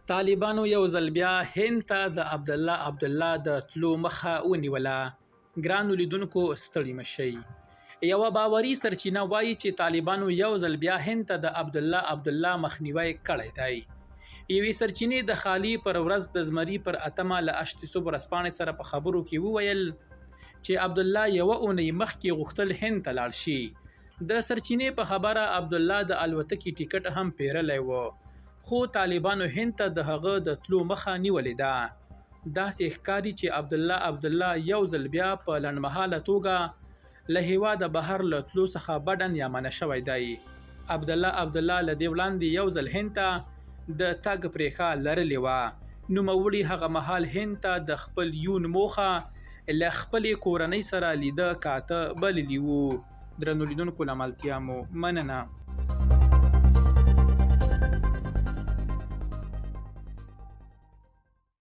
طالبانو یو ځل بیا هند ته د عبدالله د تلو مخه ونیوله. ګرانو لیدونکو ستړي مشئ. یوه باوري سرچینه وایي چې طالبانو یو ځل بیا هند ته د عبدالله مخنیوی کړی دی. یوې سرچینې د خالي پر ورځ د زمري پر 8 له 8 ورځپاڼې سره په خبرو کې وویل چې عبدالله یوه اونۍ مخکې غوښتل هند ته لاړ شي. د سرچینې په خبره عبدالله د الوتکې ټیکټ هم پیرلی و، خو طالبانو هند ته د هغه د تلو مخه نیولې ده. داسې ښکاري چې عبدالله یو ځل بیا په لنډمهاله توګه له هیواده بهر له تلو څخه بډن یا منع شوی دی. عبدالله له دې وړاندې یو ځل هند ته د تګ پرېښه لرلې وه. نوموړي هغه مهال هند ته د خپل یون موخه له خپلې کورنۍ سره لیده کاته بللي وو. درنو لیدونکو له ملتیا مو مننه.